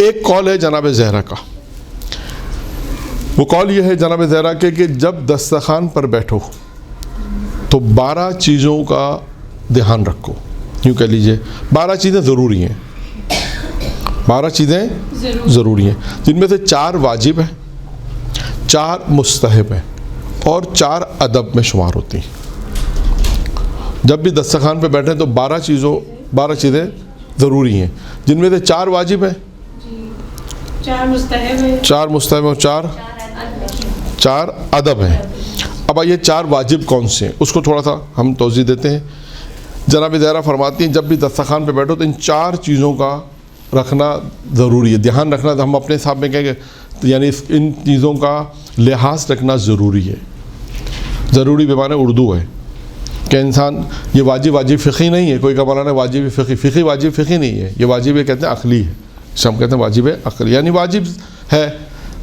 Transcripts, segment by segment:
ایک قول ہے جناب زہرا کا، وہ قول یہ ہے جناب زہرا کے کہ جب دسترخوان پر بیٹھو تو 12 چیزوں کا دھیان رکھو، یوں کہہ لیجئے 12 چیزیں ضروری ہیں، 12 چیزیں ضروری ہیں، جن میں سے 4 واجب ہیں، 4 مستحب ہیں اور 4 ادب میں شمار ہوتی ہیں۔ جب بھی دسترخوان پہ بیٹھیں تو 12 چیزیں ضروری ہیں، جن میں سے 4 واجب ہیں، 4 مستحب اور 4 ادب ہیں۔ اب یہ 4 واجب کون سے ہیں اس کو تھوڑا سا ہم توضیح دیتے ہیں۔ جناب زہرا فرماتی ہیں جب بھی دسترخوان پہ بیٹھو تو ان 4 چیزوں کا رکھنا ضروری ہے، دھیان رکھنا، ہم اپنے حساب میں کہیں گے یعنی ان چیزوں کا لحاظ رکھنا ضروری ہے۔ ضروری بمعنی اردو ہے کہ انسان یہ واجب فقہی نہیں ہے، کوئی کا مولانا واجب فقہی واجب فقہی نہیں ہے، یہ واجب کہتے ہیں عقلی ہے، ہم کہتے ہیں واجب عقلی، یعنی واجب ہے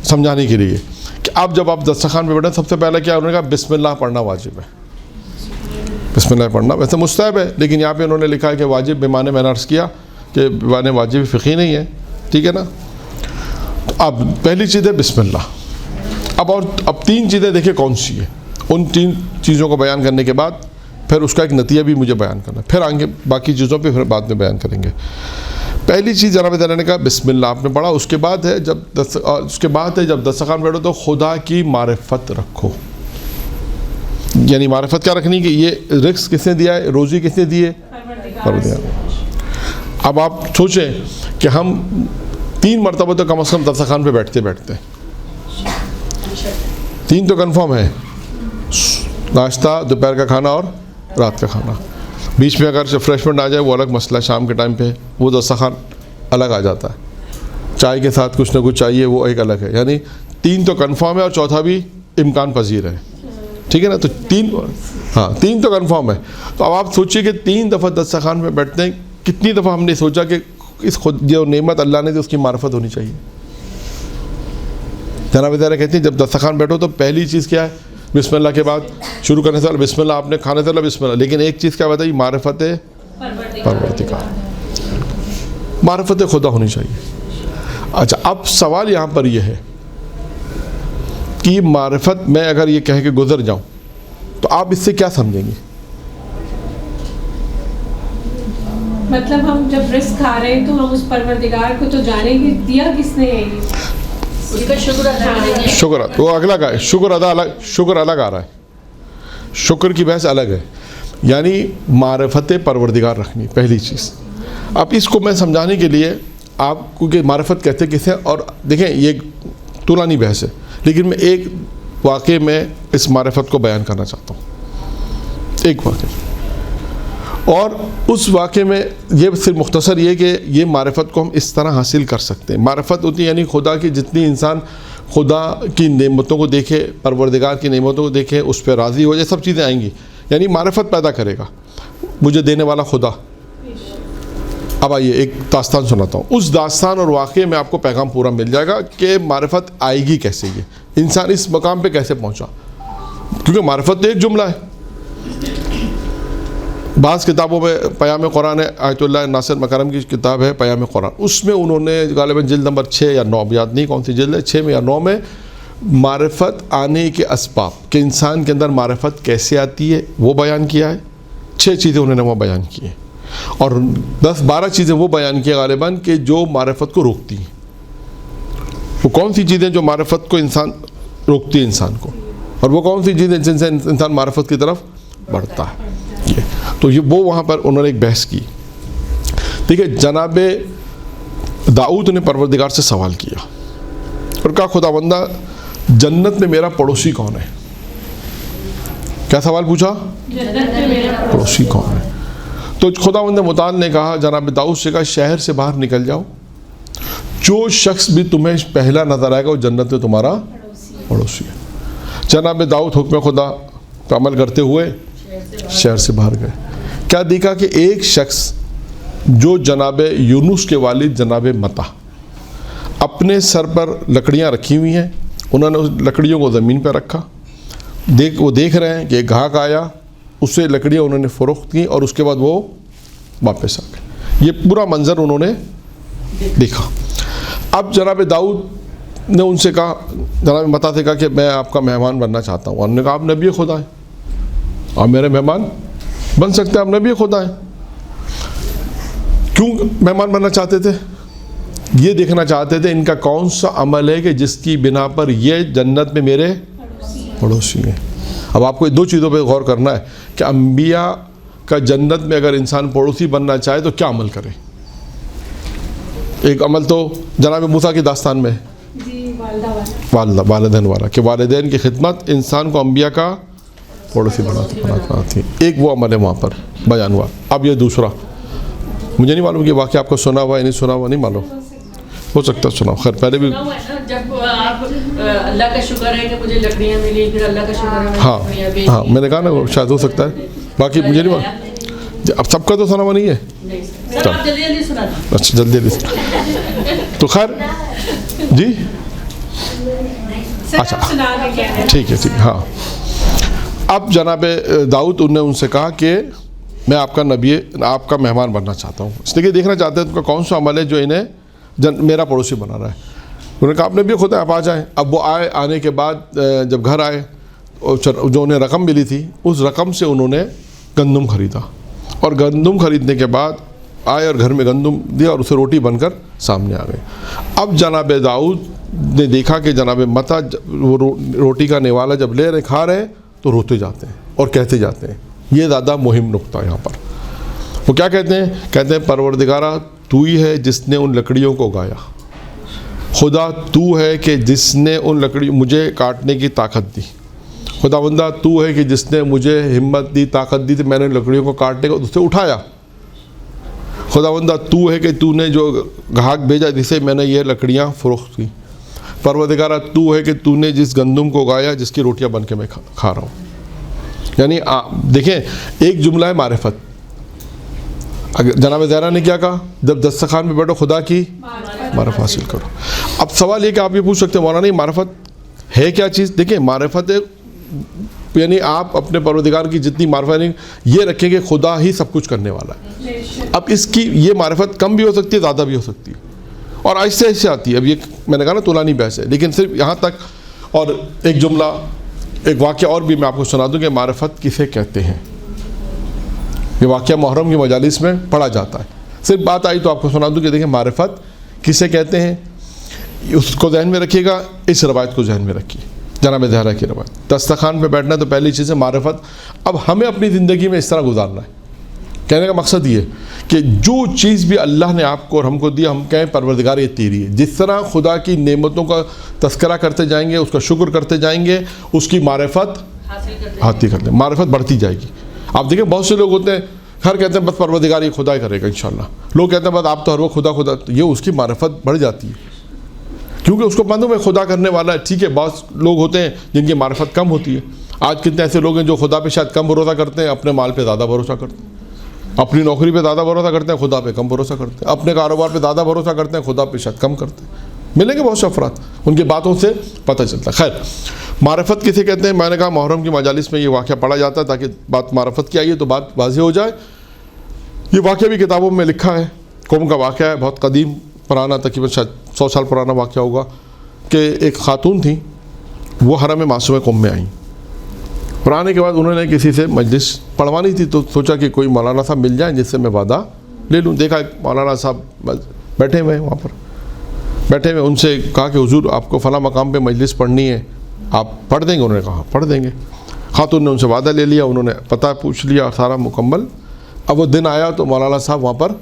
سمجھانے کے لیے کہ اب جب آپ دسترخوان پہ بیٹھیں سب سے پہلے کیا انہوں نے کہا بسم اللہ پڑھنا واجب ہے، بسم اللہ پڑھنا ویسے مستحب ہے لیکن یہاں پہ انہوں نے لکھا ہے کہ واجب بمعنی میں نے عرض کیا کہ بمعنی واجب فقہی نہیں ہے، ٹھیک ہے نا۔ اب پہلی چیز ہے بسم اللہ۔ اب 3 چیزیں دیکھیں کون سی ہے، ان 3 چیزوں کو بیان کرنے کے بعد پھر اس کا ایک نتیجہ بھی مجھے بیان کرنا ہے، پھر آگے باقی چیزوں پہ پھر بعد میں بیان کریں گے۔ پہلی چیز جناب زہرا نے کہا بسم اللہ آپ نے پڑھا، اس کے بعد ہے جب دسترخوان بیٹھو تو خدا کی معرفت رکھو، یعنی معرفت کیا رکھنی کہ یہ رزق کس نے دیا ہے، روزی کس نے دی ہے، پروردگار۔ اب آپ سوچیں کہ ہم 3 مرتبہ تو کم از کم دسترخوان پہ بیٹھتے 3 تو کنفرم ہے، ناشتہ، دوپہر کا کھانا اور رات کا کھانا، بیچ میں اگر ریفریشمنٹ آ جائے وہ الگ مسئلہ، شام کے ٹائم پہ وہ دسترخوان الگ آ جاتا ہے، چائے کے ساتھ کچھ نہ کچھ چاہیے وہ ایک الگ ہے، یعنی 3 تو کنفرم ہے اور چوتھا بھی امکان پذیر ہے، ٹھیک ہے نا۔ تو 3 تو کنفرم ہے۔ تو اب آپ سوچیے کہ 3 دفعہ دسترخوان پہ بیٹھتے ہیں، کتنی دفعہ ہم نے سوچا کہ اس خود جو نعمت اللہ نے دی اس کی معرفت ہونی چاہیے۔ جناب زہرا کہتے ہیں جب دسترخوان بیٹھو تو پہلی چیز کیا ہے، بسم اللہ کے بعد شروع کرنے سے پہلے بسم اللہ، آپ نے کھانے سے پہلے بسم اللہ، لیکن ایک چیز کیا بتائی، معرفت پروردگار، معرفت خدا ہونی چاہیے۔ اچھا اب سوال یہاں پر یہ ہے کہ معرفت میں اگر یہ کہہ کے گزر جاؤں تو آپ اس سے کیا سمجھیں گے؟ مطلب ہم جب رزق کھا رہے ہیں تو ہم اس پروردگار کو تو جانیں گے دیا کس نے ہے، اس کا شکر وہ اگلا کا ہے، شکر الگ آ رہا ہے، شکر کی بحث الگ ہے، یعنی معرفت پروردگار رکھنی پہلی چیز۔ اب اس کو میں سمجھانے کے لیے آپ کیونکہ معرفت کہتے کسے، اور دیکھیں یہ طولانی بحث ہے لیکن میں ایک واقعے میں اس معرفت کو بیان کرنا چاہتا ہوں، ایک واقعہ، اور اس واقعے میں یہ صرف مختصر یہ کہ یہ معرفت کو ہم اس طرح حاصل کر سکتے ہیں۔ معرفت ہوتی ہے یعنی خدا کی جتنی انسان خدا کی نعمتوں کو دیکھے، پروردگار کی نعمتوں کو دیکھے، اس پہ راضی ہو جائے، سب چیزیں آئیں گی، یعنی معرفت پیدا کرے گا مجھے دینے والا خدا۔ اب آئیے ایک داستان سناتا ہوں، اس داستان اور واقعے میں آپ کو پیغام پورا مل جائے گا کہ معرفت آئے گی کیسے، یہ انسان اس مقام پہ کیسے پہنچا، کیونکہ معرفت تو ایک جملہ ہے۔ بعض کتابوں میں پیام قرآن ہے، آیت اللہ ناصر مکرم کی کتاب ہے پیام قرآن، اس میں انہوں نے غالباً جلد نمبر 6 یا 9 یاد نہیں کون سی جلد ہے، 6 میں یا 9 میں معرفت آنے کے اسباب کہ انسان کے اندر معرفت کیسے آتی ہے وہ بیان کیا ہے۔ 6 چیزیں انہوں نے وہ بیان کی ہیں اور 10-12 چیزیں وہ بیان کی غالباً کہ جو معرفت کو روکتی ہیں۔ وہ کون سی چیزیں جو معرفت کو روکتی ہے انسان کو، اور وہ کون سی چیزیں جن سے انسان معرفت کی طرف بڑھتا ہے، تو یہ وہ وہاں پر انہوں نے ایک بحث کی۔ ٹھیک ہے، جناب داؤد نے پروردگار سے سوال کیا اور کہا خداوندہ جنت میں میرا پڑوسی کون ہے؟ کیا سوال پوچھا؟ جنت میں میرا پڑوسی کون ہے؟ تو خداوند متعال نے کہا جناب داؤد سے کہا شہر سے باہر نکل جاؤ، جو شخص بھی تمہیں پہلا نظر آئے گا وہ جنت میں تمہارا پڑوسی ہے۔ جناب داؤد حکم خدا پہ عمل کرتے ہوئے شہر سے باہر گئے۔ کیا دیکھا کہ ایک شخص جو جناب یونس کے والد جناب متا اپنے سر پر لکڑیاں رکھی ہوئی ہیں، انہوں نے اس لکڑیوں کو زمین پہ رکھا، وہ دیکھ رہے ہیں کہ ایک گاہک آیا، اس سے لکڑیاں انہوں نے فروخت کی اور اس کے بعد وہ واپس آ گئے۔ یہ پورا منظر انہوں نے دیکھا۔ اب جناب داؤد نے ان سے کہا، جناب متا سے کہا کہ میں آپ کا مہمان بننا چاہتا ہوں. انہوں نے کہا آپ نبی خدا ہیں، آپ میرے مہمان بن سکتے ہیں، آپ نبی خدا ہیں. کیوں مہمان بننا چاہتے تھے؟ یہ دیکھنا چاہتے تھے ان کا کون سا عمل ہے کہ جس کی بنا پر یہ جنت میں میرے پڑوسی ہیں. اب آپ کو دو چیزوں پہ غور کرنا ہے کہ انبیاء کا جنت میں اگر انسان پڑوسی بننا چاہے تو کیا عمل کرے. ایک عمل تو جناب موسیٰ کی داستان میں والدین والا کہ والدین کی خدمت انسان کو انبیاء کا پڑوسی بناتی. ایک وہ عمل ہے وہاں پر بیان ہوا. اب یہ دوسرا، مجھے نہیں معلوم کہ واقعہ آپ کو سنا ہوا ہے نہیں سنا ہوا، نہیں معلوم، ہو سکتا ہے سنا. خیر پہلے بھی جب آپ اللہ کا شکر ہے کہ مجھے لکڑیاں ملی، پھر اللہ کا شکر ہے ہاں میں نے کہا نا شاید ہو سکتا ہے، باقی مجھے نہیں معلوم. اب سب کا تو سنا ہوا نہیں ہے. جلدی سنا. اچھا جلدی تو خیر جی اچھا ٹھیک ہے ہاں. اب جناب داؤد انہوں نے ان سے کہا کہ میں آپ کا نبی، آپ کا مہمان بننا چاہتا ہوں. اس لیے دیکھنا چاہتے ہیں ان کا کون سا عمل ہے جو انہیں میرا پڑوسی بنا رہا ہے. انہوں نے کہا آپ نبی خود ہیں، آپ آ جائیں. اب وہ آئے، آنے کے بعد جب گھر آئے جو انہیں رقم ملی تھی اس رقم سے انہوں نے گندم خریدا، اور گندم خریدنے کے بعد آئے اور گھر میں گندم دیا اور اسے روٹی بن کر سامنے آ گئے. اب جناب داؤد نے دیکھا کہ جناب متا وہ روٹی کا نوالا جب لے رہے کھا رہے ہیں تو روتے جاتے ہیں اور کہتے جاتے ہیں. یہ زیادہ مہم نقطہ یہاں پر. وہ کیا کہتے ہیں؟ کہتے ہیں پروردگارہ تو ہی ہے جس نے ان لکڑیوں کو اگایا، خدا تو ہے کہ جس نے ان لکڑیوں مجھے کاٹنے کی طاقت دی، خدا بندہ تو ہے کہ جس نے مجھے ہمت دی، طاقت دی تو میں نے لکڑیوں کو کاٹنے کو اسے اٹھایا. خدا بندہ تو ہے کہ تو نے جو گاہک بھیجا جسے میں نے یہ لکڑیاں فروخت کی. پروردگارہ تو ہے کہ تو نے جس گندم کو اگایا جس کی روٹیاں بن کے میں کھا رہا ہوں. یعنی دیکھیں ایک جملہ ہے معرفت. اگر جناب زہرا نے کیا کہا؟ جب دسترخوان میں بیٹھو خدا کی معرفت حاصل کرو. اب سوال یہ کہ آپ یہ پوچھ سکتے ہیں مولانا یہ معرفت ہے کیا چیز؟ دیکھیں معرفت یعنی آپ اپنے پروردگار کی جتنی معرفت یہ رکھیں کہ خدا ہی سب کچھ کرنے والا ہے. اب اس کی یہ معرفت کم بھی ہو سکتی ہے، زیادہ بھی ہو سکتی ہے، اور آہستہ آہستہ آتی ہے. اب یہ میں نے کہا نا طولانی بحث ہے، لیکن صرف یہاں تک. اور ایک جملہ ایک واقعہ اور بھی میں آپ کو سنا دوں کہ معرفت کسے کہتے ہیں. یہ واقعہ محرم کی مجالس میں پڑھا جاتا ہے. صرف بات آئی تو آپ کو سنا دوں کہ دیکھیں معرفت کسے کہتے ہیں. اس کو ذہن میں رکھیے گا، اس روایت کو ذہن میں رکھیے، جناب زہرا کی روایت. دسترخوان پہ بیٹھنا تو پہلی چیز ہے معرفت. اب ہمیں اپنی زندگی میں اس طرح گزارنا ہے. کہنے کا مقصد یہ کہ جو چیز بھی اللہ نے آپ کو اور ہم کو دیا ہم کہیں پروردگار یہ تیری ہے. جس طرح خدا کی نعمتوں کا تذکرہ کرتے جائیں گے، اس کا شکر کرتے جائیں گے، اس کی معرفت حاصل کرتے معرفت بڑھتی جائے گی. آپ دیکھیں بہت سے لوگ ہوتے ہیں ہر کہتے ہیں بس پروردگار یہ خدا ہی کرے گا انشاءاللہ. لوگ کہتے ہیں بس آپ تو ہر وقت خدا خدا، یہ اس کی معرفت بڑھ جاتی ہے کیونکہ اس کو معلوم ہے خدا کرنے والا ہے. ٹھیک ہے بعض لوگ ہوتے ہیں جن کی معرفت کم ہوتی ہے. آج کتنے ایسے لوگ ہیں جو خدا پہ شاید کم بھروسہ کرتے ہیں، اپنے مال پہ زیادہ بھروسہ کرتے ہیں، اپنی نوکری پہ زیادہ بھروسہ کرتے ہیں، خدا پہ کم بھروسہ کرتے ہیں، اپنے کاروبار پہ زیادہ بھروسہ کرتے ہیں، خدا پہ شاید کم کرتے ہیں. ملیں گے بہت سے افراد، ان کی باتوں سے پتہ چلتا ہے. خیر معرفت کسے کہتے ہیں؟ میں نے کہا محرم کی مجالس میں یہ واقعہ پڑھا جاتا ہے تاکہ بات معرفت کی آئی ہے تو بات واضح ہو جائے. یہ واقعہ بھی کتابوں میں لکھا ہے، قوم کا واقعہ ہے، بہت قدیم پرانا، تقریباً شاید 100 سال پرانا واقعہ ہوگا کہ ایک خاتون تھیں، وہ حرم معصومہ قم میں آئیں. اور آنے کے بعد انہوں نے کسی سے مجلس پڑھوانی تھی تو سوچا کہ کوئی مولانا صاحب مل جائیں جس سے میں وعدہ لے لوں. دیکھا ایک مولانا صاحب بیٹھے ہوئے ہیں وہاں پر، بیٹھے ہوئے. ان سے کہا کہ حضور آپ کو فلاں مقام پہ مجلس پڑھنی ہے، آپ پڑھ دیں گے؟ انہوں نے کہا پڑھ دیں گے. خاتون نے ان سے وعدہ لے لیا، انہوں نے پتہ پوچھ لیا سارا مکمل. اب وہ دن آیا تو مولانا صاحب وہاں پر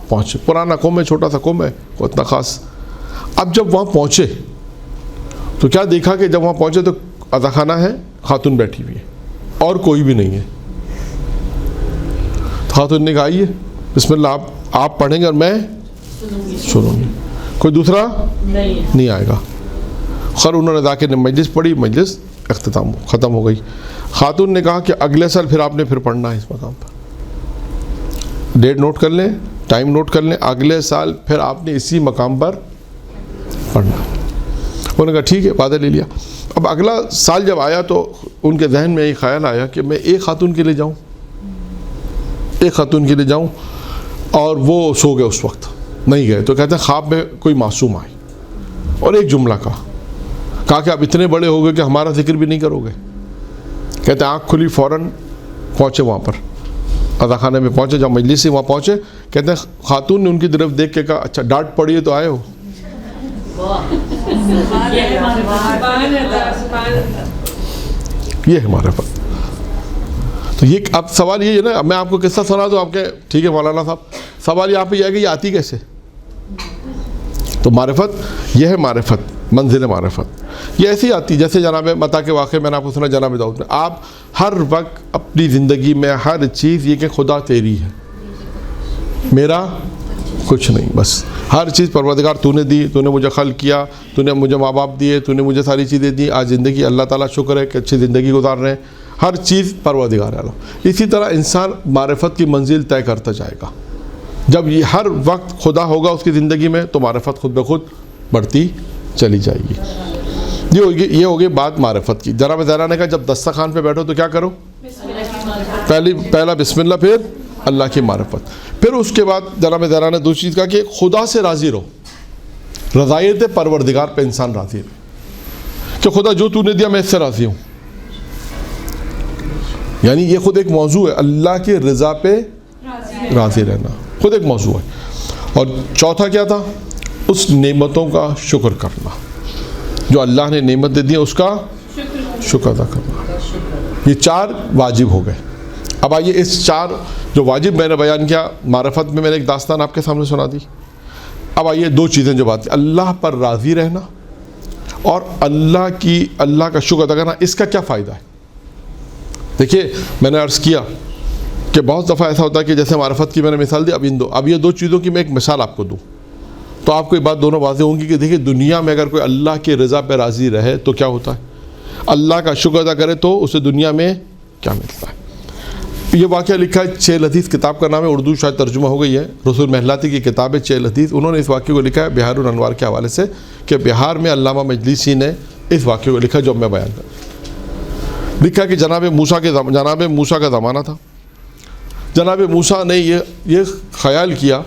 پہنچے. پرانا قوم ہے، چھوٹا سا قوم ہے، کوئی اتنا خاص. اب جب وہاں پہنچے تو کیا دیکھا کہ جب وہاں پہنچے تو عزا خانہ ہے، خاتون بیٹھی ہوئی ہے اور کوئی بھی نہیں ہے. خاتون نے کہا آئیے بسم اللہ آپ پڑھیں گے اور میں سنوں گی، کوئی دوسرا نہیں آئے گا. خیر انہوں نے جا کے مجلس پڑھی، مجلس ختم ہو گئی. خاتون نے کہا کہ اگلے سال پھر آپ نے پھر پڑھنا ہے اس مقام پر. ڈیٹ نوٹ کر لیں، ٹائم نوٹ کر لیں، اگلے سال پھر آپ نے اسی مقام پر پڑھنا. انہوں نے کہا ٹھیک ہے، وعدہ لے لیا. اب اگلا سال جب آیا تو ان کے ذہن میں یہ خیال آیا کہ میں ایک خاتون کے لیے جاؤں، ایک خاتون کے لیے جاؤں. اور وہ سو گئے، اس وقت نہیں گئے. تو کہتے ہیں خواب میں کوئی معصوم آئی. اور ایک جملہ کہا کہ آپ اتنے بڑے ہو گئے کہ ہمارا ذکر بھی نہیں کرو گے. کہتے ہیں آنکھ کھلی فوراً پہنچے وہاں پر عزا خانے میں پہنچے, جب مجلس سے وہاں پہنچے, کہتے ہیں خاتون نے ان کی طرف دیکھ کے کہا اچھا ڈانٹ پڑی ہے تو آئے ہو. یہ ہے معرفت. تو یہ اب سوال یہ ہے نا, میں آپ کو قصہ سنا دوں, آپ کے ٹھیک ہے مولانا صاحب, سوال یہاں پہ یہ ہے کہ یہ آتی کیسے؟ تو معرفت یہ ہے, معرفت منزل معرفت یہ ایسی آتی جیسے جناب متا کے واقعے میں نے آپ کو سنا جناب داؤد میں. آپ ہر وقت اپنی زندگی میں ہر چیز یہ کہ خدا تیری ہے, میرا کچھ نہیں, بس ہر چیز پروردگار تو نے دی, تو نے مجھے خلق کیا, تو نے مجھے ماں باپ دیے, تو نے مجھے ساری چیزیں دی, آج زندگی اللہ تعالیٰ شکر ہے کہ اچھی زندگی گزار رہے ہیں, ہر چیز پروردگار ہے. اسی طرح انسان معرفت کی منزل طے کرتا جائے گا. جب یہ ہر وقت خدا ہوگا اس کی زندگی میں تو معرفت خود بخود بڑھتی چلی جائے گی. یہ ہوگی بات معرفت کی. جناب زہرا نے کہا جب دسترخوان پہ بیٹھو تو کیا کرو؟ پہلا بسم اللہ, پھر اللہ کی معرفت. پھر اس کے بعد جناب زہرا نے دوسری چیز کہا کہ خدا سے راضی رہو. رضایت پروردگار پہ انسان راضی رہے کہ خدا جو تو نے دیا میں اس سے راضی ہوں. یعنی یہ خود ایک موضوع ہے, اللہ کی رضا پہ راضی رہنا خود ایک موضوع ہے. اور چوتھا کیا تھا؟ اس نعمتوں کا شکر کرنا, جو اللہ نے نعمت دے دی اس کا شکر ادا کرنا. یہ 4 واجب ہو گئے. اب آئیے اس 4 جو واجب میں نے بیان کیا معرفت میں, میں نے ایک داستان آپ کے سامنے سنا دی. اب آئیے 2 چیزیں جو بات, اللہ پر راضی رہنا اور اللہ کا شکر ادا کرنا. اس کا کیا فائدہ ہے؟ دیکھیے میں نے عرض کیا کہ بہت دفعہ ایسا ہوتا ہے کہ جیسے معرفت کی میں نے مثال دی, اب یہ 2 چیزوں کی میں ایک مثال آپ کو دوں تو آپ کو یہ بات دونوں واضح ہوں گی کہ دیکھیے دنیا میں اگر کوئی اللہ کی رضا پہ راضی رہے تو کیا ہوتا ہے, اللہ کا شکر ادا کرے تو اسے دنیا میں کیا ملتا ہے. یہ واقعہ لکھا ہے 6 لطیف کتاب کا نام ہے, اردو شاید ترجمہ ہو گئی ہے, رسول محلاتی کی کتاب ہے 6 لطیف. انہوں نے اس واقعے کو لکھا ہے بہار الانوار کے حوالے سے کہ بہار میں علامہ مجلسی نے اس واقعے کو لکھا جو میں بیان کر لکھا کہ جناب موسیٰ کا زمانہ تھا. جناب موسیٰ نے یہ خیال کیا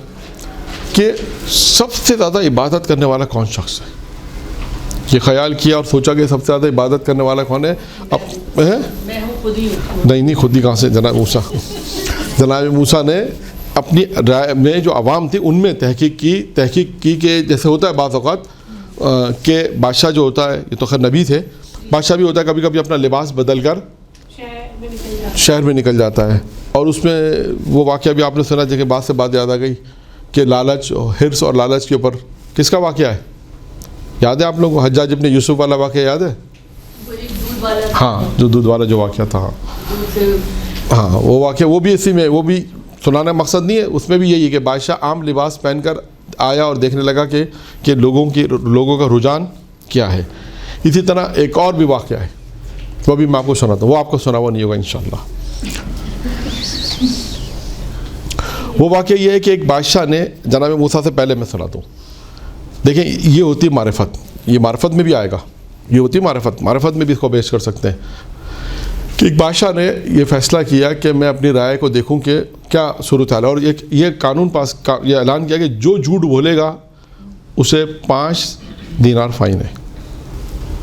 کہ سب سے زیادہ عبادت کرنے والا کون شخص ہے. یہ خیال کیا اور سوچا کہ سب سے زیادہ عبادت کرنے والا کون ہے. نہیں خود ہی کہاں سے جناب موسیٰ نے اپنی رائے میں جو عوام تھی ان میں تحقیق کی کہ جیسے ہوتا ہے بعض اوقات کہ بادشاہ جو ہوتا ہے, یہ تو خیر نبی تھے, بادشاہ بھی ہوتا ہے کبھی کبھی اپنا لباس بدل کر شہر میں نکل جاتا ہے. اور اس میں وہ واقعہ بھی آپ نے سنا کہ بات سے بات یاد آ گئی کہ لالچ, حرص اور لالچ کے اوپر کس کا واقعہ ہے یاد ہے آپ لوگوں کو؟ حجاج ابن یوسف والا واقعہ یاد ہے؟ ہاں جو دودھ والا جو واقعہ تھا, ہاں وہ واقعہ وہ بھی اسی میں, وہ بھی سنانا مقصد نہیں ہے, اس میں بھی یہی ہے کہ بادشاہ عام لباس پہن کر آیا اور دیکھنے لگا کہ لوگوں کا رجحان کیا ہے. اسی طرح ایک اور بھی واقعہ ہے, وہ بھی میں آپ کو سناتا ہوں, وہ آپ کو سنا ہوا نہیں ہوگا انشاءاللہ. وہ واقعہ یہ ہے کہ ایک بادشاہ نے جناب موسیٰ سے پہلے میں سناتا ہوں. دیکھیں یہ ہوتی معرفت, یہ معرفت میں بھی آئے گا, یہ ہوتی معرفت میں بھی اس کو بیش کر سکتے ہیں کہ ایک بادشاہ نے یہ فیصلہ کیا کہ میں اپنی رائے کو دیکھوں کہ کیا صورت حال ہے. اور یہ قانون یہ اعلان کیا کہ جو جھوٹ بولے گا اسے 5 دینار فائن ہے.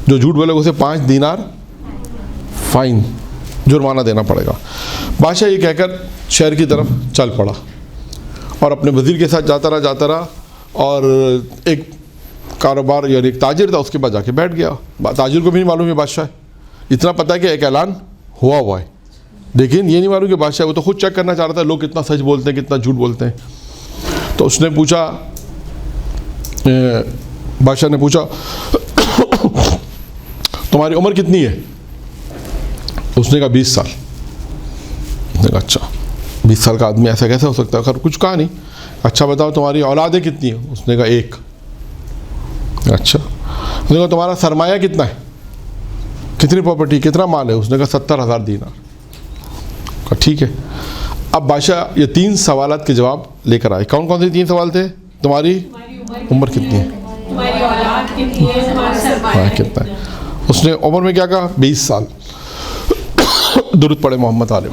جو جھوٹ بولے گا اسے 5 دینار فائن جرمانہ دینا پڑے گا. بادشاہ یہ کہہ کر شہر کی طرف چل پڑا اور اپنے وزیر کے ساتھ جاتا رہا اور ایک کاروبار یعنی ایک تاجر تھا اس کے پاس جا کے بیٹھ گیا. تاجر کو بھی نہیں معلوم ہے بادشاہ ہے, اتنا پتہ ہے کہ ایک اعلان ہوا ہے, لیکن یہ نہیں معلوم کہ بادشاہ, وہ تو خود چیک کرنا چاہ رہا تھا لوگ کتنا سچ بولتے ہیں کتنا جھوٹ بولتے ہیں. تو اس نے پوچھا, بادشاہ نے پوچھا تمہاری عمر کتنی ہے؟ اس نے کہا 20 سال. اس نے کہا اچھا 20 سال کا آدمی ایسا کیسے ہو سکتا ہے؟ خیر کچھ کہا نہیں. اچھا بتاؤ تمہاری اولادیں کتنی ہیں؟ اس نے کہا 1. اچھا. اس نے کہا تمہارا سرمایہ کتنا ہے, کتنی پراپرٹی, کتنا مال ہے؟ اس نے کہا 70,000 دینار. کہا ٹھیک ہے. اب بادشاہ یہ 3 سوالات کے جواب لے کر آئے. کون سے 3 سوال تھے؟ تمہاری عمر کتنی ہے, تمہاری اولاد کتنی ہے, تمہارا سرمایہ کتنا ہے. اس نے عمر میں کیا کہا؟ 20 سال. درود پڑھے محمد عالم.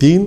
3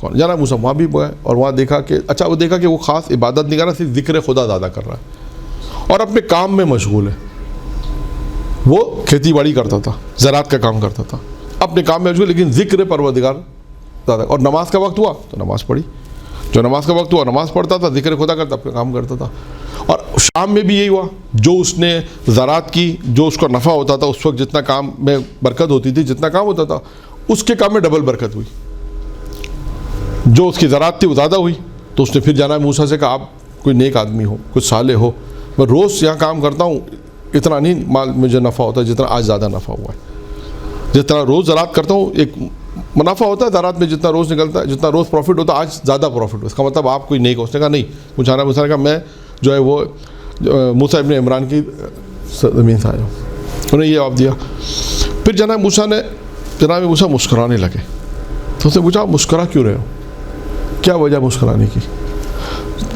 کون. جناب موسیٰ وہاں بھی گئے اور وہاں دیکھا کہ وہ دیکھا کہ وہ خاص عبادت نہیں کر رہا, صرف ذکر خدا زیادہ کر رہا ہے اور اپنے کام میں مشغول ہے. وہ کھیتی باڑی کرتا تھا, زراعت کا کام کرتا تھا, اپنے کام میں مشغول, لیکن ذکر پروردگار زیادہ. اور نماز کا وقت ہوا تو نماز پڑھی, جو نماز کا وقت ہوا نماز پڑھتا تھا, ذکر خدا کرتا, اپنا کام کرتا تھا. اور شام میں بھی یہی ہوا, جو اس نے زراعت کی, جو اس کو نفع ہوتا تھا اس وقت, جتنا کام میں برکت ہوتی تھی, جتنا کام ہوتا تھا, اس کے کام میں ڈبل برکت ہوئی. جو اس کی زراعت تھی وہ زیادہ ہوئی. تو اس نے پھر جناب موسیٰ سے کہا, آپ کوئی نیک آدمی ہو, کچھ صالح ہو, میں روز یہاں کام کرتا ہوں, اتنا نہیں مال مجھے نفع ہوتا جتنا آج زیادہ نفع ہوا ہے. جتنا روز زراعت کرتا ہوں ایک منافع ہوتا ہے زراعت میں, جتنا روز نکلتا ہے, جتنا روز پروفٹ ہوتا ہے, آج زیادہ پروفٹ ہو. اس کا مطلب آپ کوئی نیک ہو. اس نے کہا نہیں. جناب موسیٰ نے کہا میں جو ہے وہ موسیٰ ابن عمران کی زمین سے آیا ہوں. انہوں نے یہ جواب دیا. پھر جناب موسیٰ مسکرانے لگے. تو اس نے پوچھا, آپ مسکرا کیوں رہے ہو, کیا وجہ مسکرانے کی؟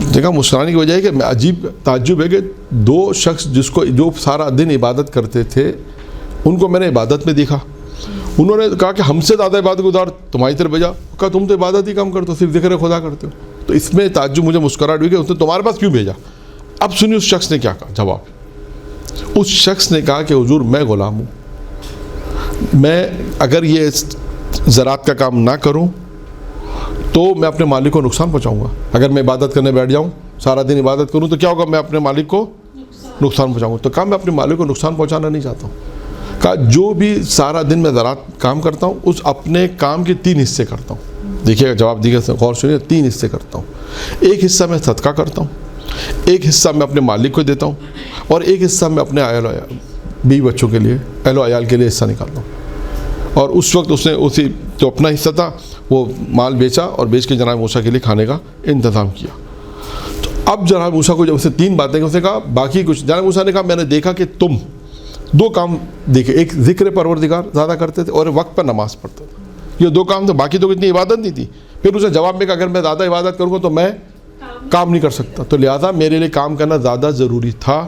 دیکھا مسکرانے کی وجہ ہے کہ عجیب تعجب ہے کہ دو شخص جو سارا دن عبادت کرتے تھے, ان کو میں نے عبادت میں دیکھا. انہوں نے کہا کہ ہم سے زیادہ عبادت گزار تمہاری طرف بھیجا. کہا تم تو عبادت ہی کم کرتے ہو, صرف ذکر خدا کرتے ہو. تو اس میں تعجب مجھے مسکراہٹ ہوئی کہ اس نے تمہارے پاس کیوں بھیجا. اب سنیے اس شخص نے کیا کہا. جواب, اس شخص نے کہا کہ حضور میں غلام ہوں, میں اگر یہ زراعت کا کام نہ کروں تو میں اپنے مالک کو نقصان پہنچاؤں گا. اگر میں عبادت کرنے بیٹھ جاؤں, سارا دن عبادت کروں, تو کیا ہوگا, میں اپنے مالک کو نقصان پہنچاؤں گا. تو کہا میں اپنے مالک کو نقصان پہنچانا نہیں چاہتا ہوں. کہا جو بھی سارا دن میں زراعت کام کرتا ہوں, اس اپنے کام کے 3 حصے کرتا ہوں. دیکھیے گا جواب دیکھیے, غور سنیے, 3 حصے کرتا ہوں. ایک حصہ میں صدقہ کرتا ہوں, ایک حصہ میں اپنے مالک کو دیتا ہوں, اور ایک حصہ میں اپنے بیوی بچوں کے لیے, اہل و عیال کے لیے حصہ نکالتا ہوں. اور اس وقت اس نے اسی جو اپنا حصہ تھا وہ مال بیچا اور بیچ کے جناب موسیٰ کے لیے کھانے کا انتظام کیا. تو اب جناب موسیٰ کو جب اسے 3 باتیں کہ اس نے کہا باقی کچھ, جناب موسیٰ نے کہا میں نے دیکھا کہ تم 2 کام دیکھے, ایک ذکر پروردگار زیادہ کرتے تھے اور وقت پر نماز پڑھتے تھے. یہ 2 کام تھے, باقی تو اتنی عبادت نہیں تھی. پھر اسے جواب میں کہا اگر میں زیادہ عبادت کروں گا تو میں کام نہیں کر سکتا, تو لہٰذا میرے لیے کام کرنا زیادہ ضروری تھا,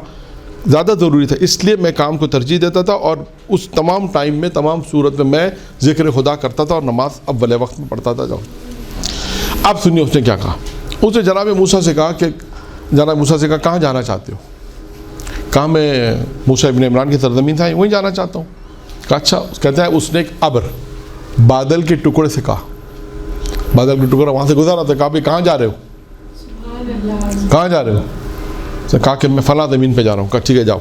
اس لیے میں کام کو ترجیح دیتا تھا. اور اس تمام ٹائم میں, تمام صورت میں ذکر خدا کرتا تھا اور نماز اول وقت میں پڑھتا تھا. اب سنیے اس نے کیا کہا. اس نے جناب موسیٰ سے کہا کہاں جانا چاہتے ہو. کہا میں موسیٰ ابن عمران کی سرزمین سے وہیں جانا چاہتا ہوں. کہا اچھا. کہتا ہے اس نے ایک ابر, بادل کے ٹکڑے سے کہا, بادل کے ٹکڑا وہاں سے گزرا تھا. کہا کہاں جا رہے ہو, کہاں جا رہے ہو. کہا کہ میں فلاں زمین پہ جا رہا ہوں. کہا ٹھیک ہے جاؤ,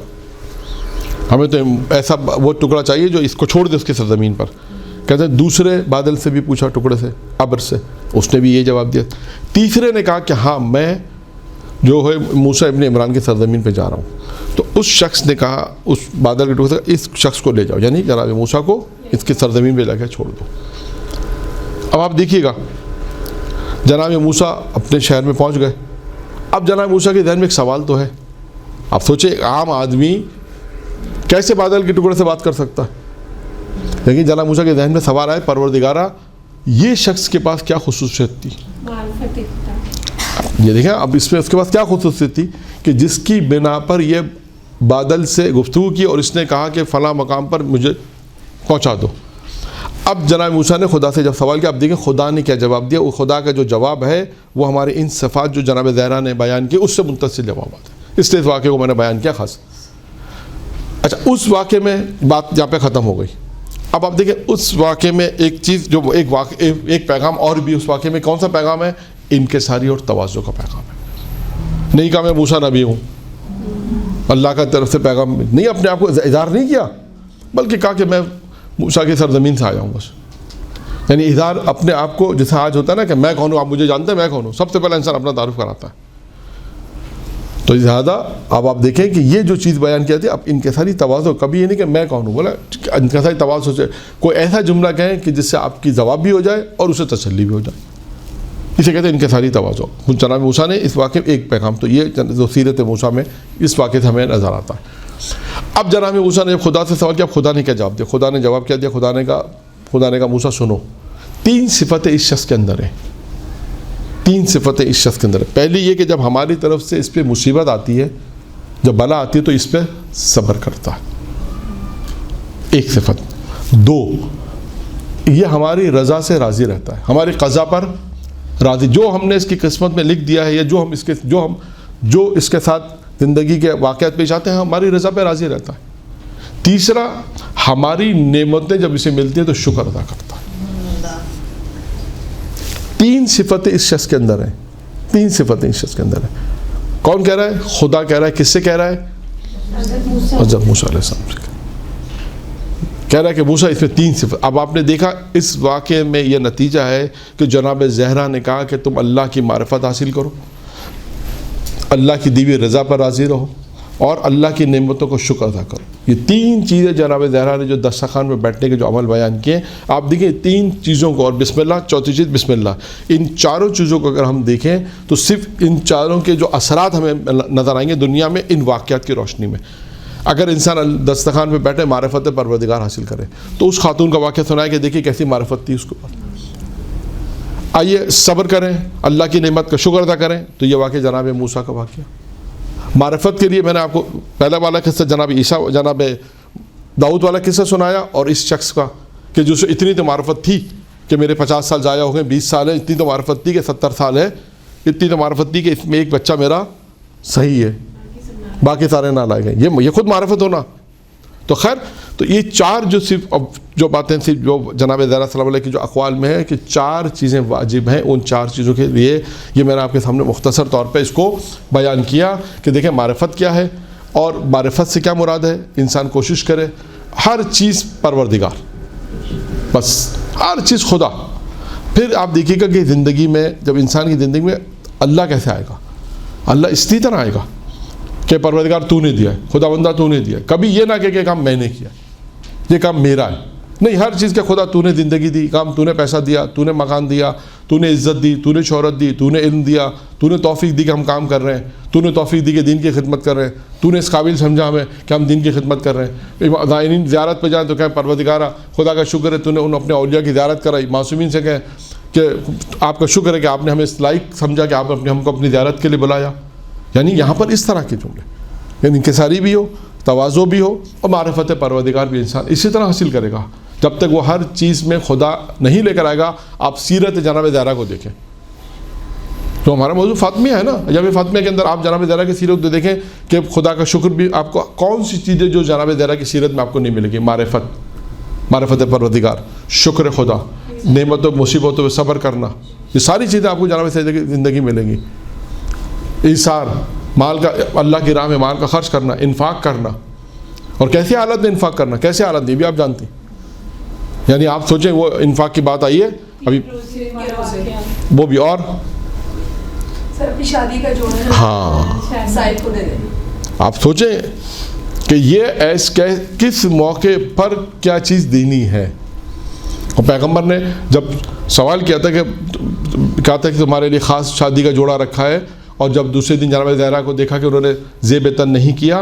ہمیں تو ایسا وہ ٹکڑا چاہیے جو اس کو چھوڑ دے اس کی سرزمین پر. کہتے ہیں دوسرے بادل سے بھی پوچھا, ٹکڑے سے, ابر سے, اس نے بھی یہ جواب دیا. تیسرے نے کہا کہ ہاں میں جو ہے موسیٰ ابن عمران کی سرزمین پہ جا رہا ہوں. تو اس شخص نے کہا, اس بادل کے ٹکڑے سے, اس شخص کو لے جاؤ, یعنی جناب موسیٰ کو اس کی سرزمین پہ جا کے چھوڑ دو. اب آپ دیکھیے گا جناب موسیٰ اپنے شہر میں پہنچ گئے. اب جناب موسیٰ کے ذہن میں ایک سوال تو ہے. آپ سوچیں ایک عام آدمی کیسے بادل کے ٹکڑے سے بات کر سکتا ہے. لیکن جناب موسیٰ کے ذہن میں سوال آئے, پروردگارہ یہ شخص کے پاس کیا خصوصیت تھی. یہ دیکھیں اب اس میں اس کے پاس کیا خصوصیت تھی کہ جس کی بنا پر یہ بادل سے گفتگو کی اور اس نے کہا کہ فلاں مقام پر مجھے پہنچا دو. اب جناب موسیٰ نے خدا سے جب سوال کیا, اب دیکھیں خدا نے کیا جواب دیا. وہ خدا کا جو جواب ہے وہ ہمارے ان صفات جو جناب زہرا نے بیان کی اس سے متصل جوابات ہیں. اس لیے اس واقعے کو میں نے بیان کیا خاص. اچھا, اس واقعے میں بات یہاں پہ ختم ہو گئی. اب آپ دیکھیں اس واقعے میں ایک چیز جو ایک پیغام اور بھی اس واقعے میں. کون سا پیغام ہے؟ انکساری اور تواضع کا پیغام ہے. نہیں کہا میں موسیٰ نبی ہوں, اللہ کا طرف سے پیغام نہیں, اپنے آپ کو اظہار نہیں کیا, بلکہ کہا کہ میں موسیٰ کی سرزمین سے آیا ہوں بس. یعنی اظہار اپنے آپ کو, جیسا آج ہوتا ہے نا کہ میں کون ہوں, آپ مجھے جانتے ہیں میں کون ہوں, سب سے پہلے انسان اپنا تعارف کراتا ہے. تو لہٰذا اب آپ دیکھیں کہ یہ جو چیز بیان کی جاتی ہے, اب انکساری تواضع, کبھی یہ نہیں کہ میں کون ہوں, بولا انکساری تواضع سے کوئی ایسا جملہ کہیں کہ جس سے آپ کی جواب بھی ہو جائے اور اسے تسلی بھی ہو جائے, اسے کہتے ہیں انکساری تواضع. جناب موسیٰ نے اس واقعے میں ایک پیغام, تو یہ جو سیرت موسیٰ میں اس واقعے سے ہمیں نظر آتا ہے. اب جناب موسیٰ نے جب خدا سے سوال کیا, خدا نے کیا جواب دیا. خدا نے جواب کیا دیا, خدا نے کہا موسیٰ سنو, 3 صفتیں اس شخص کے اندر ہیں. 3 صفتیں اس شخص کے اندر ہیں. پہلی یہ کہ جب ہماری طرف سے اس پہ مصیبت آتی ہے, جب بلا آتی ہے تو اس پہ صبر کرتا ہے, ایک صفت. 2, یہ ہماری رضا سے راضی رہتا ہے, ہماری قضا پر راضی. جو ہم نے اس کی قسمت میں لکھ دیا ہے یا جو اس کے ساتھ زندگی کے واقعات پیش آتے ہیں ہماری رضا پہ راضی رہتا ہے. تیسرا ہماری نعمتیں جب اسے ملتی ہیں تو شکر ادا کرتا ہے. 3 صفتیں اس شخص کے اندر ہیں. 3 صفتیں اس شخص کے اندر ہیں. کون کہہ رہا ہے؟ خدا کہہ رہا ہے. کس سے کہہ رہا ہے؟ حضرت موسیٰ علیہ السلام سے کہہ رہا ہے کہ موسیٰ اس میں 3 صفت. اب آپ نے دیکھا اس واقعے میں یہ نتیجہ ہے کہ جناب زہرا نے کہا کہ تم اللہ کی معرفت حاصل کرو, اللہ کی دی ہوئی رضا پر راضی رہو اور اللہ کی نعمتوں کو شکر ادا کرو. یہ 3 چیزیں جناب زہرا نے جو دسترخوان میں بیٹھنے کے جو عمل بیان کیے, آپ دیکھیں 3 چیزوں کو, اور بسم اللہ, چوتھی چیز بسم اللہ, ان چاروں چیزوں کو اگر ہم دیکھیں تو صرف ان چاروں کے جو اثرات ہمیں نظر آئیں گے دنیا میں ان واقعات کی روشنی میں. اگر انسان دسترخوان پہ بیٹھے معرفت پروردگار حاصل کرے تو اس خاتون کا واقعہ سنائے کہ دیکھیے کیسی معرفت تھی اس کے پاس. آئیے صبر کریں, اللہ کی نعمت کا شکر ادا کریں. تو یہ واقعہ جناب موسیٰ کا واقعہ. معرفت کے لیے میں نے آپ کو پہلا والا قصہ جناب داؤد والا قصہ سنایا, اور اس شخص کا کہ جو اتنی تو معرفت تھی کہ میرے 50 سال ضائع ہو گئے, 20 سال ہے, اتنی تو معرفت تھی کہ 70 سال ہے, اتنی تو معرفت تھی کہ اس میں ایک بچہ میرا صحیح ہے, باقی سارے نہ لائے گئے. یہ خود معرفت ہونا. تو خیر, تو یہ 4 جو صرف اب جو باتیں صرف جو جناب زہرا صلی اللہ علیہ کی جو اقوال میں ہے کہ 4 چیزیں واجب ہیں, ان 4 چیزوں کے لیے یہ میں نے آپ کے سامنے مختصر طور پہ اس کو بیان کیا کہ دیکھیں معرفت کیا ہے اور معرفت سے کیا مراد ہے. انسان کوشش کرے ہر چیز پروردگار, بس ہر چیز خدا. پھر آپ دیکھیے گا کہ زندگی میں جب انسان کی زندگی میں اللہ کیسے آئے گا, اللہ اس طرح آئے گا کہ پروردگار تو نے دیا ہے, خدا بندہ تو نے دیا ہے. کبھی یہ نہ کہ کام میں نے کیا, یہ کام میرا ہے. نہیں, ہر چیز کے خدا تو نے زندگی دی, کام تو نے پیسہ دیا, تو نے مکان دیا, تو نے عزت دی, تو نے شہرت دی, تو نے علم دیا, تو نے توفیق دی کہ ہم کام کر رہے ہیں, تو نے توفیق دی کہ دین کی خدمت کر رہے ہیں, تو نے اس قابل سمجھا ہمیں کہ ہم دین کی خدمت کر ررہے ہیں. زائرین زیارت پہ جائیں تو کہیں پروردگارہ خدا کا شکر ہے تو نے ان اپنے اولیاء کی زیارت کرائی. معصومین سے کہیں کہ آپ کا شکر ہے کہ آپ نے ہمیں اس لائق سمجھا کہ آپ نے ہم کو اپنی زیارت کے لیے بلایا. یعنی یہاں پر اس طرح کے جملے, یعنی انکساری بھی ہو, تواضع بھی ہو, اور معرفت پروردگار بھی انسان اسی طرح حاصل کرے گا. جب تک وہ ہر چیز میں خدا نہیں لے کر آئے گا. آپ سیرت جناب زہرا کو دیکھیں, تو ہمارا موضوع فاطمیہ ہے نا, جب فاطمیہ کے اندر آپ جناب زہرا کی سیرت کو دیکھیں کہ خدا کا شکر بھی آپ کو کون سی چیزیں جو جناب زہرا کی سیرت میں آپ کو نہیں ملے گی. معرفت پروردگار, شکر خدا, نعمتوں مصیبتوں پہ صبر کرنا, یہ ساری چیزیں آپ کو جناب زہرا کی زندگی ملیں گی. ایثار, مال کا اللہ کی راہ میں مال کا خرچ کرنا, انفاق کرنا, اور کیسی حالت میں انفاق کرنا, کیسے حالت یہ بھی آپ جانتی ہیں. یعنی آپ سوچیں وہ انفاق کی بات آئی ہے ابھی وہ بھی, اور سر اپنی شادی کا جو ہے ہاں صاحب کو دے دیں. آپ سوچیں کہ یہ کس موقع پر کیا چیز دینی ہے. اور پیغمبر نے جب سوال کیا تھا کہ تمہارے لیے خاص شادی کا جوڑا رکھا ہے, اور جب دوسرے دن جناب زہرا کو دیکھا کہ انہوں نے زیب تن نہیں کیا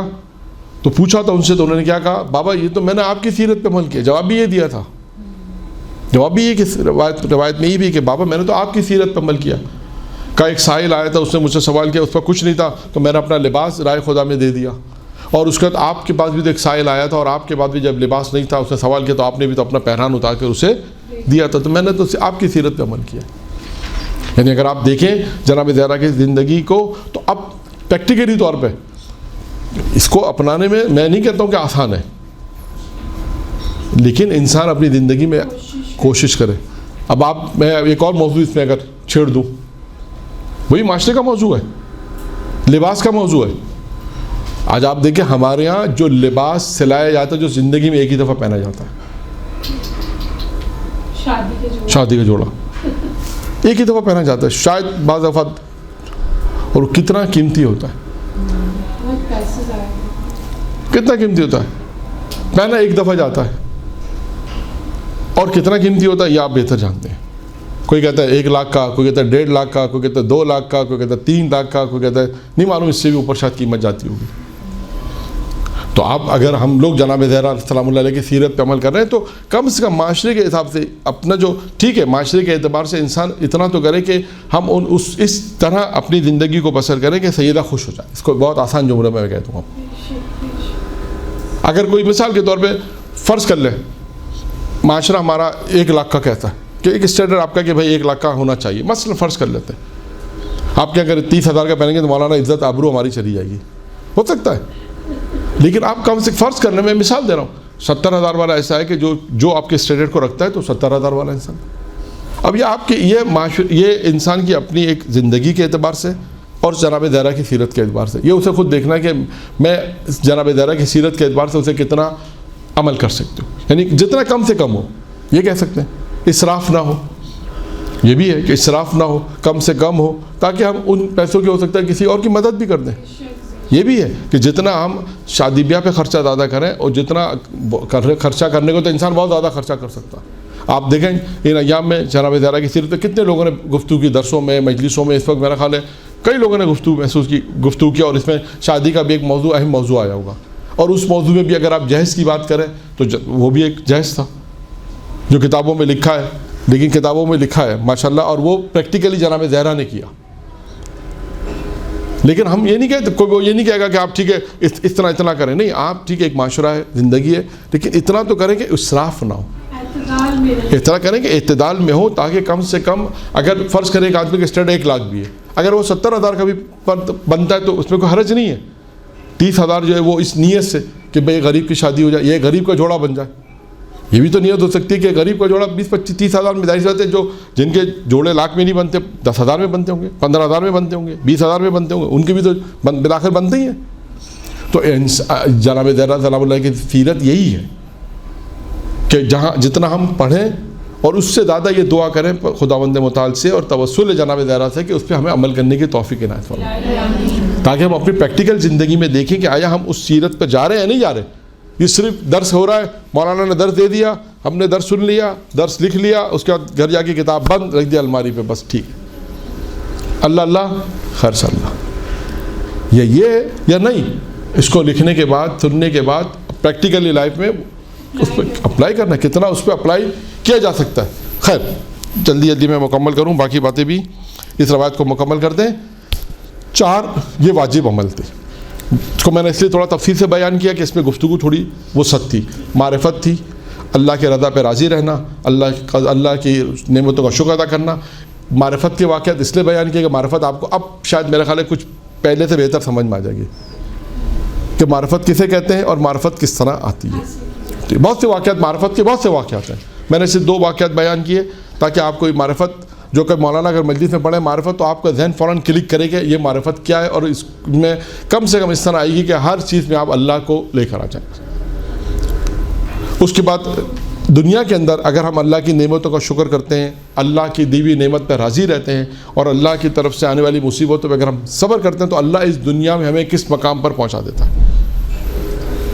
تو پوچھا تھا ان سے, تو انہوں نے کیا کہا, بابا یہ تو میں نے آپ کی سیرت پہ عمل کیا. جواب بھی یہ دیا تھا, جواب بھی یہ کہ روایت میں یہ بھی کہ بابا میں نے تو آپ کی سیرت پہ عمل کیا. کا ایک سائل آیا تھا, اس نے مجھ سے سوال کیا, اس پر کچھ نہیں تھا تو میں نے اپنا لباس رائے خدا میں دے دیا, اور اس کے بعد آپ کے پاس بھی تو ایک سائل آیا تھا, اور آپ کے بعد بھی جب لباس نہیں تھا اس نے سوال کیا تو آپ نے بھی تو اپنا پہران اتار کر اسے دیا تھا. تو میں نے تو آپ کی سیرت پہ عمل کیا. یعنی اگر آپ دیکھیں جناب زہرا کی زندگی کو تو اب پریکٹیکلی طور پہ اس کو اپنانے میں نہیں کہتا ہوں کہ آسان ہے, لیکن انسان اپنی زندگی میں کوشش کرے. اب میں ایک اور موضوع اس میں اگر چھیڑ دوں, وہی معاشرے کا موضوع ہے, لباس کا موضوع ہے. آج آپ دیکھیں ہمارے ہاں جو لباس سلایا جاتا ہے جو زندگی میں ایک ہی دفعہ پہنا جاتا ہے, شادی کا جوڑا ایک ہی دفعہ پہنا جاتا ہے, شاید بعض دفعہ, اور کتنا قیمتی ہوتا ہے, کتنا قیمتی ہوتا ہے, پہنا ایک دفعہ جاتا ہے, اور کتنا قیمتی ہوتا ہے یہ آپ بہتر جانتے ہیں. کوئی کہتا ہے 1 لاکھ کا, کوئی کہتا ہے 1.5 لاکھ کا, کوئی کہتا ہے 2 لاکھ کا, کوئی کہتا ہے 3 لاکھ کا, کوئی کہتا ہے نہیں معلوم اس سے بھی اوپر شاید قیمت جاتی ہوگی. تو آپ اگر ہم لوگ جناب زہرا سلام اللہ علیہ کی سیرت پہ عمل کر رہے ہیں تو کم سے کم معاشرے کے حساب سے اپنا جو ٹھیک ہے معاشرے کے اعتبار سے انسان اتنا تو کرے کہ ہم اس طرح اپنی زندگی کو بسر کریں کہ سیدہ خوش ہو جائے. اس کو بہت آسان جملہ میں کہتا ہوں. اگر کوئی مثال کے طور پہ فرض کر لیں معاشرہ ہمارا 1 لاکھ کا کہتا ہے, کہ ایک اسٹینڈرڈ آپ کا کہ بھائی 1 لاکھ کا ہونا چاہیے، مثلا فرض کر لیتے ہیں آپ کے اگر 30,000 کا پہنیں گے تو مولانا عزت آبرو ہماری چلی جائے گی، ہو سکتا ہے، لیکن آپ کم سے فرض کرنے میں مثال دے رہا ہوں 70,000 والا ایسا ہے کہ جو آپ کے اسٹینڈرڈ کو رکھتا ہے تو 70,000 والا انسان. اب یہ آپ کے یہ انسان کی اپنی ایک زندگی کے اعتبار سے اور جناب زہرا کی سیرت کے اعتبار سے یہ اسے خود دیکھنا ہے کہ میں جناب زہرا کی سیرت کے اعتبار سے اسے کتنا عمل کر سکتی ہوں، یعنی جتنا کم سے کم ہو، یہ کہہ سکتے ہیں اسراف نہ ہو. یہ بھی ہے کہ اسراف نہ ہو، کم سے کم ہو، تاکہ ہم ان پیسوں کی ہو سکتا ہے کسی اور کی مدد بھی کر دیں. یہ بھی ہے کہ جتنا ہم شادی بیاہ پہ خرچہ زیادہ کریں اور جتنا خرچہ کرنے کو تو انسان بہت زیادہ خرچہ کر سکتا. آپ دیکھیں ان ایام میں جناب زہرا کی سیرت پہ کتنے لوگوں نے گفتگو کی، درسوں میں، مجلسوں میں. اس وقت میرا خیال ہے کئی لوگوں نے گفتگو کی اور اس میں شادی کا بھی ایک موضوع اہم موضوع آیا ہوگا. اور اس موضوع میں بھی اگر آپ جہیز کی بات کریں تو وہ بھی ایک جہیز تھا جو کتابوں میں لکھا ہے، لیکن کتابوں میں لکھا ہے ماشاءاللہ، اور وہ پریکٹیکلی جناب زہرا نے کیا. لیکن ہم یہ نہیں کہتے، کوئی یہ نہیں کہے گا کہ آپ ٹھیک ہے اتنا کریں، نہیں، آپ ٹھیک ہے ایک معاشرہ ہے، زندگی ہے، لیکن اتنا تو کریں کہ اسراف نہ ہو، اتنا کریں کہ اعتدال میں ہو، تاکہ کم سے کم اگر فرض کریں ایک آدمی کا اسٹینڈرڈ 1 لاکھ بھی ہے، اگر وہ 70,000 کا بھی بنتا ہے تو اس میں کوئی حرج نہیں ہے. 30,000 جو ہے وہ اس نیت سے کہ بھئی غریب کی شادی ہو جائے، یہ غریب کا جوڑا بن جائے، یہ بھی تو نیت ہو سکتی ہے کہ غریب کا جوڑا 20-25-30,000 میں ظاہر سی بات ہے جن کے جوڑے لاکھ میں نہیں بنتے 10,000 میں بنتے ہوں گے، 15,000 میں بنتے ہوں گے، 20,000 میں بنتے ہوں گے، ان کے بھی تو بالآخر بنتے ہی ہیں. تو جناب زہرا سلام اللہ کی سیرت یہی ہے کہ جتنا ہم پڑھیں اور اس سے زیادہ یہ دعا کریں خداوند متعال سے اور توسل جناب زہرا سے کہ اس پہ ہمیں عمل کرنے کی توفیق عنایت فرمائے، تاکہ ہم اپنی پریکٹیکل زندگی میں دیکھیں کہ آیا ہم اس سیرت پہ جا رہے ہیں یا نہیں جا رہے. یہ صرف درس ہو رہا ہے، مولانا نے درس دے دیا، ہم نے درس سن لیا، درس لکھ لیا، اس کے بعد گھر جا کے کتاب بند رکھ دیا الماری پہ، بس ٹھیک ہے، اللہ خیر صلی اللہ. یہ یا نہیں، اس کو لکھنے کے بعد، سننے کے بعد پریکٹیکلی لائف میں اس پہ اپلائی کرنا، کتنا اس پہ اپلائی کیا جا سکتا ہے. خیر جلدی میں مکمل کروں، باقی باتیں بھی اس روایت کو مکمل کر دیں. 4 یہ واجب عمل تھے، اس کو میں نے اس لیے تھوڑا تفصیل سے بیان کیا کہ اس میں گفتگو تھوڑی وسعت تھی. معرفت تھی، اللہ کے رضا پہ راضی رہنا، اللہ کی نعمتوں کا شکر ادا کرنا. معرفت کے واقعات اس لیے بیان کیا کہ معرفت آپ کو اب شاید میرا خیال ہے کچھ پہلے سے بہتر سمجھ میں آ جائے گی کہ معرفت کسے کہتے ہیں اور معرفت کس طرح آتی ہے. بہت سے واقعات، معرفت کے بہت سے واقعات ہیں، میں نے صرف 2 واقعات بیان کیے تاکہ آپ کو معرفت جو کہ مولانا اگر مجلس میں پڑھے معرفت تو آپ کا ذہن فوراً کلک کرے کہ یہ معرفت کیا ہے، اور اس میں کم سے کم اس طرح آئے گی کہ ہر چیز میں آپ اللہ کو لے کر آ جائیں. اس کے بعد دنیا کے اندر اگر ہم اللہ کی نعمتوں کا شکر کرتے ہیں، اللہ کی دی ہوئی نعمت پہ راضی رہتے ہیں اور اللہ کی طرف سے آنے والی مصیبتوں پہ اگر ہم صبر کرتے ہیں تو اللہ اس دنیا میں ہمیں کس مقام پر پہنچا دیتا ہے.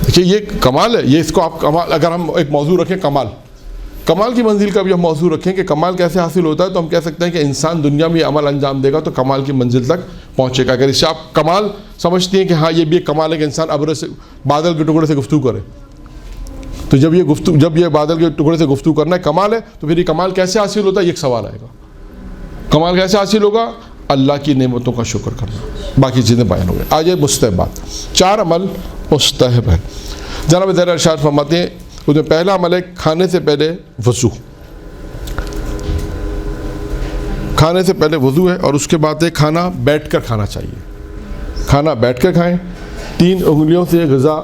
دیکھیے یہ کمال ہے، یہ اس کو آپ کمال، اگر ہم ایک موضوع رکھیں کمال کی منزل کا بھی ہم موضوع رکھیں کہ کمال کیسے حاصل ہوتا ہے، تو ہم کہہ سکتے ہیں کہ انسان دنیا میں عمل انجام دے گا تو کمال کی منزل تک پہنچے گا. اگر اس سے آپ کمال سمجھتی ہیں کہ ہاں یہ بھی ایک کمال ہے کہ انسان ابر سے بادل کے ٹکڑے سے گفتگو کرے، تو جب یہ بادل کے ٹکڑے سے گفتگو کرنا ہے کمال ہے، تو پھر یہ کمال کیسے حاصل ہوتا ہے، یہ ایک سوال آئے گا. کمال کیسے حاصل ہوگا؟ اللہ کی نعمتوں کا شکر کرنا. باقی چیزیں بیان ہو گئی. آج یہ مستحبات 4 عمل مستحب ہے. جناب زہرا ارشاد فرماتے ہیں اس میں پہلا عمل ہے کھانے سے پہلے وضو. کھانے سے پہلے وضو ہے، اور اس کے بعد کھانا بیٹھ کر کھانا چاہیے. کھانا بیٹھ کر کھائیں. 3 انگلیوں سے غذا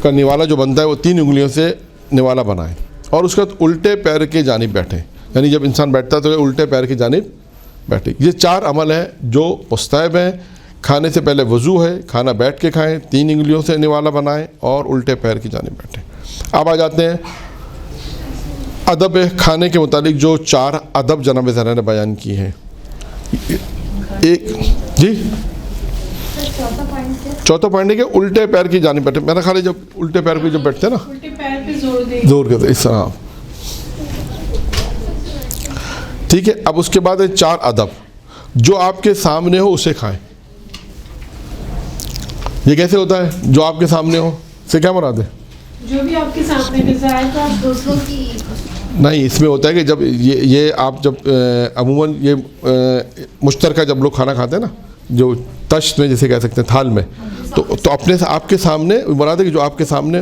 کا نوالا جو بنتا ہے وہ 3 انگلیوں سے نوالا بنائیں، اور اس کے بعد الٹے پیر کی جانب بیٹھیں. یعنی جب انسان بیٹھتا ہے تو الٹے پیر کی جانب بیٹھے. یہ 4 عمل ہیں جو مستحب ہیں. کھانے سے پہلے وضو ہے، کھانا بیٹھ کے کھائیں، 3 انگلیوں سے نوالا بنائیں اور الٹے پیر کی جانب بیٹھیں. اب آ جاتے ہیں ادب کھانے کے متعلق جو 4 ادب جناب زہرا نے بیان کی ہیں. ایک جی چوتھا پوائنٹ ہے کہ الٹے پیر کی جانب بیٹھے. میرا خیال ہے جب الٹے پیر پہ جب بیٹھتے ہیں نا، الٹے پیر پہ زور کرتے اس طرح. ٹھیک ہے. اب اس کے بعد 4 ادب جو آپ کے سامنے ہو اسے کھائیں. یہ کیسے ہوتا ہے جو آپ کے سامنے ہو سے کیا مراد ہے؟ جو بھی آپ کے سامنے غذا ہے تو آپ دوسروں کی نہیں، اس میں ہوتا ہے کہ جب یہ آپ جب عموماً یہ مشترکہ جب لوگ کھانا کھاتے ہیں نا، جو تشت میں جسے کہہ سکتے ہیں تھال میں، تو اپنے آپ کے سامنے مراد ہے کہ جو آپ کے سامنے